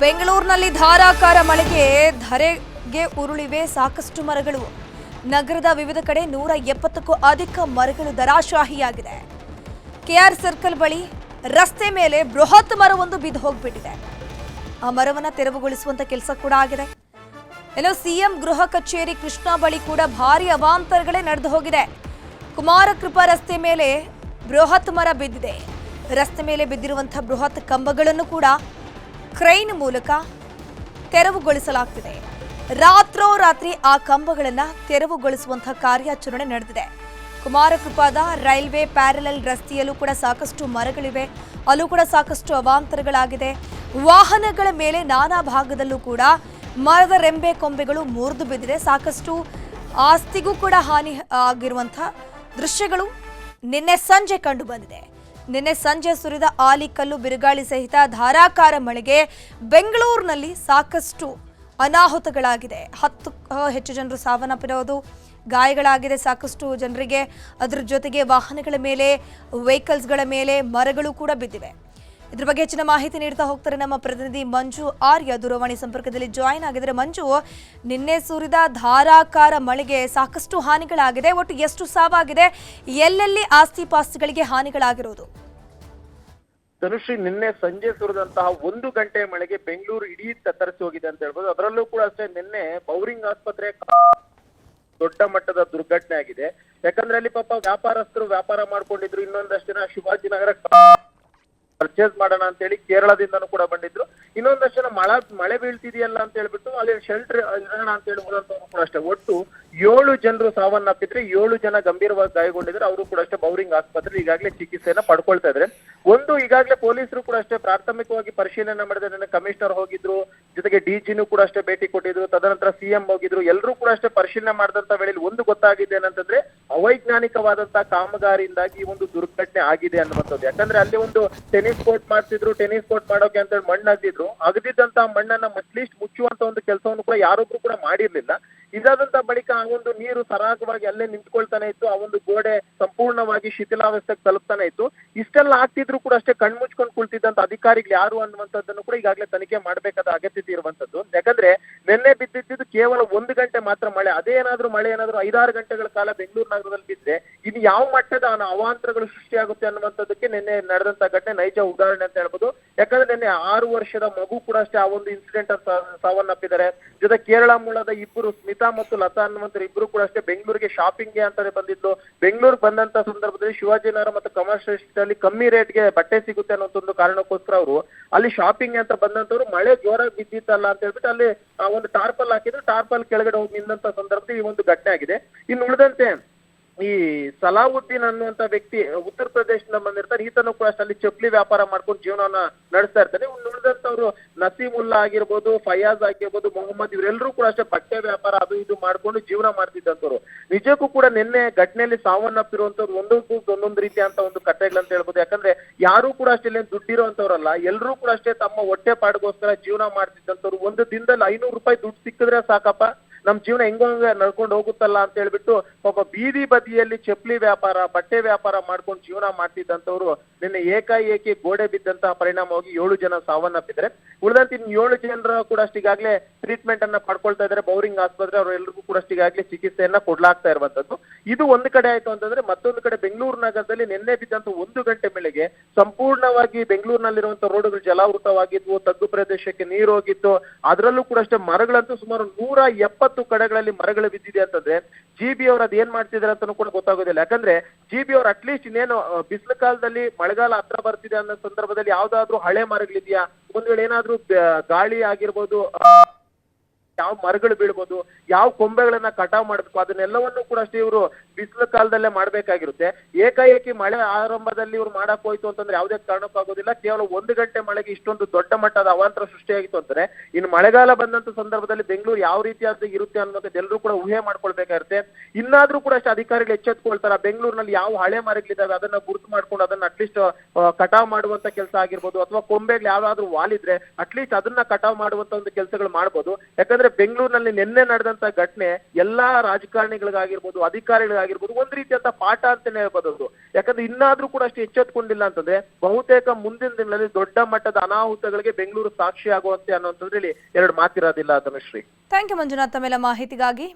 ಬೆಂಗಳೂರಿನಲ್ಲಿ ಧಾರಾಕಾರ ಮಳೆಗೆ ಧರೆಗೆ ಉರುಳಿವೆ ಸಾಕಷ್ಟು ಮರಗಳು. ನಗರದ ವಿವಿಧ ಕಡೆ 170ಕ್ಕೂ ಅಧಿಕ ಮರಗಳು ಧರಾಶಾಹಿಯಾಗಿದೆ. ಕೆಆರ್ ಸರ್ಕಲ್ ಬಳಿ ರಸ್ತೆ ಮೇಲೆ ಬೃಹತ್ ಮರವೊಂದು ಬಿದ್ದು ಹೋಗ್ಬಿಟ್ಟಿದೆ. ಆ ಮರವನ್ನ ತೆರವುಗೊಳಿಸುವಂತ ಕೆಲಸ ಕೂಡ ಆಗಿದೆ. ಇನ್ನು ಸಿಎಂ ಗೃಹ ಕಚೇರಿ ಕೃಷ್ಣ ಬಳಿ ಕೂಡ ಭಾರಿ ಅವಾಂತರಗಳೇ ನಡೆದು ಹೋಗಿದೆ. ಕುಮಾರಕೃಪಾ ರಸ್ತೆ ಮೇಲೆ ಬೃಹತ್ ಮರ ಬಿದ್ದಿದೆ. ರಸ್ತೆ ಮೇಲೆ ಬಿದ್ದಿರುವಂತಹ ಬೃಹತ್ ಕಂಬಗಳನ್ನು ಕೂಡ ಕ್ರೈನ್ ಮೂಲಕ ತೆರವುಗೊಳಿಸಲಾಗ್ತಿದೆ. ರಾತ್ರೋರಾತ್ರಿ ಆ ಕಂಬಗಳನ್ನು ತೆರವುಗೊಳಿಸುವಂತಹ ಕಾರ್ಯಾಚರಣೆ ನಡೆದಿದೆ. ಕುಮಾರಕೃಪಾದ ರೈಲ್ವೆ ಪ್ಯಾರಲಲ್ ರಸ್ತೆಯಲ್ಲೂ ಕೂಡ ಸಾಕಷ್ಟು ಮರಗಳಿವೆ. ಅಲ್ಲೂ ಕೂಡ ಸಾಕಷ್ಟು ಅವಾಂತರಗಳಾಗಿದೆ. ವಾಹನಗಳ ಮೇಲೆ ನಾನಾ ಭಾಗದಲ್ಲೂ ಕೂಡ ಮರದ ರೆಂಬೆ ಕೊಂಬೆಗಳು ಮುರಿದು ಬಿದ್ದಿದೆ. ಸಾಕಷ್ಟು ಆಸ್ತಿಗೂ ಕೂಡ ಹಾನಿ ಆಗಿರುವಂತಹ ದೃಶ್ಯಗಳು ನಿನ್ನೆ ಸಂಜೆ ಕಂಡು ಬಂದಿದೆ. ನಿನ್ನೆ ಸಂಜೆ ಸುರಿದ ಆಲಿಕಲ್ಲು ಬಿರುಗಾಳಿ ಸಹಿತ ಧಾರಾಕಾರ ಮಳೆಗೆ ಬೆಂಗಳೂರಿನಲ್ಲಿ ಸಾಕಷ್ಟು ಅನಾಹುತಗಳಾಗಿದೆ. 10ಕ್ಕೂ ಹೆಚ್ಚು ಜನರು ಸಾವನ್ನಪ್ಪಿರೋದು, ಗಾಯಗಳಾಗಿದೆ ಸಾಕಷ್ಟು ಜನರಿಗೆ. ಅದರ ಜೊತೆಗೆ ವಾಹನಗಳ ಮೇಲೆ, ವೆಹಿಕಲ್ಸ್ಗಳ ಮೇಲೆ ಮರಗಳು ಕೂಡ ಬಿದ್ದಿವೆ. ಇದ್ರ ಬಗ್ಗೆ ಹೆಚ್ಚಿನ ಮಾಹಿತಿ ನೀಡ್ತಾ ಹೋಗ್ತಾರೆ ನಮ್ಮ ಪ್ರತಿನಿಧಿ ಮಂಜು ಆರ್ಯ. ದೂರವಾಣಿ ಸಂಪರ್ಕದಲ್ಲಿ ಜಾಯಿನ್ ಆಗಿದ್ದಾರೆ. ಮಂಜು, ನಿನ್ನೆ ಸುರಿದ ಧಾರಾಕಾರ ಮಳೆಗೆ ಸಾಕಷ್ಟು ಹಾನಿಗಳಾಗಿದೆ. ಒಟ್ಟು ಎಷ್ಟು ಸಾವಾಗಿದೆ? ಎಲ್ಲೆಲ್ಲಿ ಆಸ್ತಿ ಪಾಸ್ತಿಗಳಿಗೆ ಹಾನಿಗಳಾಗಿರೋದು? ಧನುಶ್ರೀ, ನಿನ್ನೆ ಸಂಜೆ ಸುರಿದಂತಹ 1 ಗಂಟೆ ಮಳೆಗೆ ಬೆಂಗಳೂರು ಇಡೀ ತತ್ತರಿಸಿ ಹೋಗಿದೆ ಅಂತ ಹೇಳ್ಬೋದು. ಅದರಲ್ಲೂ ಕೂಡ ಅಷ್ಟೇ ನಿನ್ನೆ ಬೌರಿಂಗ್ ಆಸ್ಪತ್ರೆ ದೊಡ್ಡ ಮಟ್ಟದ ದುರ್ಘಟನೆ ಆಗಿದೆ. ಯಾಕಂದ್ರೆ ಅಲ್ಲಿ ಪಾಪ ವ್ಯಾಪಾರಸ್ಥರು ವ್ಯಾಪಾರ ಮಾಡ್ಕೊಂಡಿದ್ರು. ಇನ್ನೊಂದಷ್ಟು ಜನ ಶಿವಾಜಿನಗರ ಪರ್ಚೇಸ್ ಮಾಡೋಣ ಅಂತ ಹೇಳಿ ಕೇರಳದಿಂದನೂ ಕೂಡ ಬಂದಿದ್ರು. ಇನ್ನೊಂದಷ್ಟು ಜನ ಮಳೆ ಬೀಳ್ತಿದೆಯಲ್ಲ ಅಂತ ಹೇಳ್ಬಿಟ್ಟು ಅಲ್ಲಿ ಶೆಲ್ಟರ್ ಇರೋಣ ಅಂತ ಹೇಳಿ ಹೋದಂತವ್ರು ಕೂಡ ಅಷ್ಟೇ. ಒಟ್ಟು 7 ಜನರು ಸಾವನ್ನಪ್ಪಿದ್ರೆ, 7 ಜನ ಗಂಭೀರವಾಗಿ ಗಾಯಗೊಂಡಿದ್ರೆ. ಅವರು ಕೂಡ ಅಷ್ಟೇ ಬೌರಿಂಗ್ ಆಸ್ಪತ್ರೆ ಈಗಾಗಲೇ ಚಿಕಿತ್ಸೆಯನ್ನ ಪಡ್ಕೊಳ್ತಾ ಇದ್ರೆ. ಈಗಾಗಲೇ ಪೊಲೀಸರು ಕೂಡ ಅಷ್ಟೇ ಪ್ರಾಥಮಿಕವಾಗಿ ಪರಿಶೀಲನೆ ಮಾಡಿದ್ರೆ. ಕಮಿಷನರ್ ಹೋಗಿದ್ರು, ಜೊತೆಗೆ ಡಿಜಿನೂ ಕೂಡ ಅಷ್ಟೇ ಭೇಟಿ ಕೊಟ್ಟಿದ್ರು. ತದನಂತರ ಸಿಎಂ ಹೋಗಿದ್ರು. ಎಲ್ಲರೂ ಕೂಡ ಅಷ್ಟೇ ಪರಿಶೀಲನೆ ಮಾಡಿದಂತ ವೇಳೆಯಲ್ಲಿ ಒಂದು ಗೊತ್ತಾಗಿದೆ ಏನಂತಂದ್ರೆ, ಅವೈಜ್ಞಾನಿಕವಾದಂತಹ ಕಾಮಗಾರಿಯಿಂದಾಗಿ ಈ ಒಂದು ದುರ್ಘಟನೆ ಆಗಿದೆ ಅನ್ನುವಂಥದ್ದು. ಯಾಕಂದ್ರೆ ಅಲ್ಲಿ ಒಂದು ಟೆನಿಸ್ ಕೋರ್ಟ್ ಮಾಡ್ತಿದ್ರು. ಟೆನಿಸ್ ಕೋರ್ಟ್ ಮಾಡೋಕೆ ಅಂತ ಹೇಳಿ ಮಣ್ಣು ಅಗದಿದ್ದಂತಹ ಮಣ್ಣನ್ನ ಅಟ್ಲೀಸ್ಟ್ ಮುಚ್ಚುವಂತ ಒಂದು ಕೆಲಸವನ್ನು ಕೂಡ ಯಾರೊಬ್ರು ಕೂಡ ಮಾಡಿರ್ಲಿಲ್ಲ. ಇದಾದಂತ ಬಳಿಕ ಆ ಒಂದು ನೀರು ಸರಾಗವಾಗಿ ಅಲ್ಲೇ ನಿಂತ್ಕೊಳ್ತಾನೆ ಇತ್ತು. ಆ ಒಂದು ಗೋಡೆ ಸಂಪೂರ್ಣವಾಗಿ ಶಿಥಿಲಾವಸ್ಥೆಗೆ ತಲುಪ್ತಾನೆ ಇತ್ತು. ಇಷ್ಟೆಲ್ಲ ಆಗ್ತಿದ್ರು ಕೂಡ ಅಷ್ಟೇ ಕಣ್ಮುಚ್ಕೊಂಡು ಕುಳಿತಿದ್ದಂತ ಅಧಿಕಾರಿಗಳು ಯಾರು ಅನ್ನುವಂಥದ್ದನ್ನು ಕೂಡ ಈಗಾಗಲೇ ತನಿಖೆ ಮಾಡಬೇಕಾದ ಅಗತ್ಯತೆ ಇರುವಂತದ್ದು. ಯಾಕಂದ್ರೆ ನಿನ್ನೆ ಬಿದ್ದಿದ್ದು ಕೇವಲ 1 ಗಂಟೆ ಮಾತ್ರ ಮಳೆ. ಅದೇ ಮಳೆ ಏನಾದ್ರೂ 5-6 ಗಂಟೆಗಳ ಕಾಲ ಬೆಂಗಳೂರು ನಗರದಲ್ಲಿ ಬಿದ್ದರೆ ಇನ್ನು ಯಾವ ಮಟ್ಟದ ಅವಾಂತರಗಳು ಸೃಷ್ಟಿಯಾಗುತ್ತೆ ಅನ್ನುವಂಥದ್ದಕ್ಕೆ ನಿನ್ನೆ ನಡೆದಂತ ಘಟನೆ ನೈಜ ಉದಾಹರಣೆ ಅಂತ ಹೇಳ್ಬೋದು. ಯಾಕಂದ್ರೆ ನಿನ್ನೆ 6 ವರ್ಷದ ಮಗು ಕೂಡ ಅಷ್ಟೇ ಆ ಒಂದು ಇನ್ಸಿಡೆಂಟ್ ಸಾವನ್ನಪ್ಪಿದ್ದಾರೆ. ಜೊತೆ ಕೇರಳ ಮೂಲದ ಇಬ್ಬರು ಸ್ಮಿತಾ ಮತ್ತು ಲತಾ ಅನ್ನುವಂತ ಇಬ್ರು ಕೂಡ ಅಷ್ಟೇ ಬೆಂಗಳೂರಿಗೆ ಶಾಪಿಂಗ್ಗೆ ಅಂತಾನೆ ಬಂದಿದ್ದು. ಬೆಂಗಳೂರು ಬಂದಂತ ಸಂದರ್ಭದಲ್ಲಿ ಶಿವಾಜಿನಗರ ಮತ್ತು ಕಮರ್ಷಿಯಲ್ ಅಲ್ಲಿ ಕಮ್ಮಿ ರೇಟ್ಗೆ ಬಟ್ಟೆ ಸಿಗುತ್ತೆ ಅನ್ನೋ ಒಂದು ಕಾರಣಕ್ಕೋಸ್ಕರ ಅವರು ಅಲ್ಲಿ ಶಾಪಿಂಗ್ ಅಂತ ಬಂದಂತವ್ರು ಮಳೆ ಜೋರಾಗಿ ಬಿದ್ದಿತ್ತಲ್ಲ ಅಂತ ಹೇಳ್ಬಿಟ್ಟು ಅಲ್ಲಿ ಆ ಒಂದು ಟಾರ್ಪಲ್ ಹಾಕಿದ್ರು. ಟಾರ್ಪಲ್ ಕೆಳಗಡೆ ಹೋಗಿ ನಿಂತ ಸಂದರ್ಭದಲ್ಲಿ ಈ ಒಂದು ಘಟನೆ ಆಗಿದೆ. ಇನ್ನು ಉಳಿದಂತೆ ಈ ಸಲಾವುದ್ದೀನ್ ಅನ್ನುವಂತ ವ್ಯಕ್ತಿ ಉತ್ತರ ಪ್ರದೇಶದಿಂದ ಬಂದಿರ್ತಾರೆ. ಈತನು ಕೂಡ ಅಲ್ಲಿ ಚಪ್ಪಲಿ ವ್ಯಾಪಾರ ಮಾಡ್ಕೊಂಡು ಜೀವನವನ್ನ ನಡೆಸ್ತಾ ಇರ್ತಾನೆ. ಉಳಿದಂತವ್ರು ನಸೀಮುಲ್ಲಾ ಆಗಿರ್ಬೋದು, ಫಯಾಜ್ ಆಗಿರ್ಬೋದು, ಮೊಹಮ್ಮದ್, ಇವರೆಲ್ಲರೂ ಕೂಡ ಅಷ್ಟೇ ಬಟ್ಟೆ ವ್ಯಾಪಾರ ಅದು ಇದು ಮಾಡ್ಕೊಂಡು ಜೀವನ ಮಾಡ್ತಿದ್ದಂತವ್ರು. ನಿಜಕ್ಕೂ ಕೂಡ ನಿನ್ನೆ ಘಟನೆಯಲ್ಲಿ ಸಾವನ್ನಪ್ಪಿರುವಂತವ್ರು ಒಂದೊಂದು ರೀತಿ ಅಂತ ಒಂದು ಕಥೆಗಳಂತ ಹೇಳ್ಬೋದು. ಯಾಕಂದ್ರೆ ಯಾರು ಕೂಡ ಅಷ್ಟೇ ದುಡ್ಡಿರುವಂತವ್ರಲ್ಲ, ಎಲ್ಲರೂ ಕೂಡ ಅಷ್ಟೇ ತಮ್ಮ ಹೊಟ್ಟೆ ಪಾಡಿಗೋಸ್ಕರ ಜೀವನ ಮಾಡ್ತಿದ್ದಂತವ್ರು. ಒಂದು ದಿನದಲ್ಲಿ 500 ರೂಪಾಯಿ ದುಡ್ಡು ಸಿಕ್ಕಿದ್ರೆ ಸಾಕಪ್ಪ, ನಮ್ ಜೀವನ ಹೆಂಗ ನಡ್ಕೊಂಡು ಹೋಗುತ್ತಲ್ಲ ಅಂತ ಹೇಳ್ಬಿಟ್ಟು ಪಾಪ ಬೀದಿ ಬದಿಯಲ್ಲಿ ಚಪ್ಪಲಿ ವ್ಯಾಪಾರ, ಬಟ್ಟೆ ವ್ಯಾಪಾರ ಮಾಡ್ಕೊಂಡು ಜೀವನ ಮಾಡ್ತಿದ್ದಂತವ್ರು ನಿನ್ನೆ ಏಕಾಏಕಿ ಗೋಡೆ ಬಿದ್ದಂತಹ ಪರಿಣಾಮವಾಗಿ 7 ಜನ ಸಾವನ್ನಪ್ಪಿದ್ದಾರೆ. ಉಳಿದಂತೆ ಇನ್ನು 7 ಜನರ ಕೂಡ ಅಷ್ಟಿಗಾಗ್ಲೇ ಟ್ರೀಟ್ಮೆಂಟ್ ಅನ್ನ ಪಡ್ಕೊಳ್ತಾ ಇದ್ದಾರೆ ಬೌರಿಂಗ್ ಆಸ್ಪತ್ರೆ. ಅವರೆಲ್ಲರಿಗೂ ಕೂಡ ಅಷ್ಟಿಗಾಗ್ಲೇ ಚಿಕಿತ್ಸೆಯನ್ನ ಕೊಡ್ಲಾಗ್ತಾ ಇರುವಂತದ್ದು. ಇದು ಒಂದು ಕಡೆ ಆಯ್ತು ಅಂತಂದ್ರೆ, ಮತ್ತೊಂದು ಕಡೆ ಬೆಂಗಳೂರು ನಗರದಲ್ಲಿ ನಿನ್ನೆ ಬಿದ್ದಂತ 1 ಗಂಟೆ ಮಳೆಗೆ ಸಂಪೂರ್ಣವಾಗಿ ಬೆಂಗಳೂರಿನಲ್ಲಿರುವಂತಹ ರೋಡ್ಗಳು ಜಲಾವೃತವಾಗಿದ್ವು. ತಗ್ಗು ಪ್ರದೇಶಕ್ಕೆ ನೀರು ಹೋಗಿತ್ತು. ಅದರಲ್ಲೂ ಕೂಡ ಅಷ್ಟೇ ಮರಗಳಂತೂ ಸುಮಾರು 170 ಕಡೆಗಳಲ್ಲಿ ಮರಗಳು ಬಿದ್ದಿದೆ ಅಂತಂದ್ರೆ ಜಿಬಿ ಅವ್ರು ಅದ್ ಏನ್ ಮಾಡ್ತಿದಾರೆ ಅಂತಾನು ಕೂಡ ಗೊತ್ತಾಗೋದಿಲ್ಲ. ಯಾಕಂದ್ರೆ ಜಿಬಿ ಅವ್ರು ಅಟ್ಲೀಸ್ಟ್ ಇನ್ನೇನು ಬಿಸಿಲು ಕಾಲದಲ್ಲಿ ಮಳೆಗಾಲ ಹತ್ರ ಬರ್ತಿದೆ ಅನ್ನೋ ಸಂದರ್ಭದಲ್ಲಿ ಯಾವ್ದಾದ್ರು ಹಳೆ ಮರಗಳಿದ್ಯಾ, ಒಂದ್ ವೇಳೆ ಏನಾದ್ರೂ ಗಾಳಿ ಆಗಿರ್ಬೋದು, ಯಾವ ಮರಗಳು ಬೀಳ್ಬೋದು, ಯಾವ ಕೊಂಬೆಗಳನ್ನ ಕಟಾವ್ ಮಾಡ್ಬೇಕು, ಅದನ್ನೆಲ್ಲವನ್ನು ಕೂಡ ಅಷ್ಟೇ ಇವರು ಬಿಸಿಲು ಕಾಲದಲ್ಲೇ ಮಾಡ್ಬೇಕಾಗಿರುತ್ತೆ. ಏಕಾಏಕಿ ಮಳೆ ಆರಂಭದಲ್ಲಿ ಇವ್ರು ಮಾಡಕ್ ಹೋಯ್ತು ಅಂತಂದ್ರೆ ಯಾವುದೇ ಕಾರಣಕ್ಕಾಗೋದಿಲ್ಲ. ಕೇವಲ 1 ಗಂಟೆ ಮಳೆಗೆ ಇಷ್ಟೊಂದು ದೊಡ್ಡ ಮಟ್ಟದ ಅವಾಂತರ ಸೃಷ್ಟಿಯಾಗಿತ್ತು ಅಂದ್ರೆ ಇನ್ನು ಮಳೆಗಾಲ ಬಂದಂತ ಸಂದರ್ಭದಲ್ಲಿ ಬೆಂಗಳೂರು ಯಾವ ರೀತಿಯಾದ ಇರುತ್ತೆ ಅನ್ನೋದಕ್ಕೆ ಎಲ್ಲರೂ ಕೂಡ ಊಹೆ ಮಾಡ್ಕೊಳ್ಬೇಕಾಗಿರುತ್ತೆ. ಇನ್ನಾದ್ರೂ ಕೂಡ ಅಷ್ಟೇ ಅಧಿಕಾರಿಗಳು ಎಚ್ಚೆತ್ಕೊಳ್ತಾರ. ಬೆಂಗಳೂರಿನಲ್ಲಿ ಯಾವ ಹಳೆ ಮರಗಳಿದ್ದಾವೆ ಅದನ್ನ ಗುರುತು ಮಾಡ್ಕೊಂಡು ಅದನ್ನ ಅಟ್ಲೀಸ್ಟ್ ಕಟಾವ್ ಮಾಡುವಂತ ಕೆಲಸ ಆಗಿರ್ಬೋದು, ಅಥವಾ ಕೊಂಬೆಗಳು ಯಾವ್ದಾದ್ರು ವಾಲಿದ್ರೆ ಅಟ್ಲೀಸ್ಟ್ ಅದನ್ನ ಕಟಾವ್ ಮಾಡುವಂತ ಒಂದು ಕೆಲಸಗಳು ಮಾಡ್ಬೋದು. ಯಾಕಂದ್ರೆ ಬೆಂಗಳೂರಿನಲ್ಲಿ ನಿನ್ನೆ ನಡೆದಂತ ಘಟನೆ ಎಲ್ಲಾ ರಾಜಕಾರಣಿಗಳಿಗಾಗಿರ್ಬೋದು, ಅಧಿಕಾರಿಗಳಿಗಾಗಿರ್ಬೋದು ಆಗಿರ್ಬೋದು ಒಂದ್ ರೀತಿಯಂತ ಪಾಠ ಅಂತಾನೆ ಹೇಳ್ಬೋದು ಅದು. ಯಾಕಂದ್ರೆ ಇನ್ನಾದ್ರೂ ಕೂಡ ಅಷ್ಟು ಎಚ್ಚೆತ್ಕೊಂಡಿಲ್ಲ ಅಂತಂದ್ರೆ ಬಹುತೇಕ ಮುಂದಿನ ದಿನಗಳಲ್ಲಿ ದೊಡ್ಡ ಮಟ್ಟದ ಅನಾಹುತಗಳಿಗೆ ಬೆಂಗಳೂರು ಸಾಕ್ಷಿ ಆಗುವಂತೆ ಅನ್ನೋಂಥದ್ರಲ್ಲಿ ಎರಡು ಮಾತಿರೋದಿಲ್ಲ ಧನುಶ್ರೀ. ಥ್ಯಾಂಕ್ ಯು ಮಂಜುನಾಥ್ ತಮ್ಮೆಲ್ಲ ಮಾಹಿತಿಗಾಗಿ.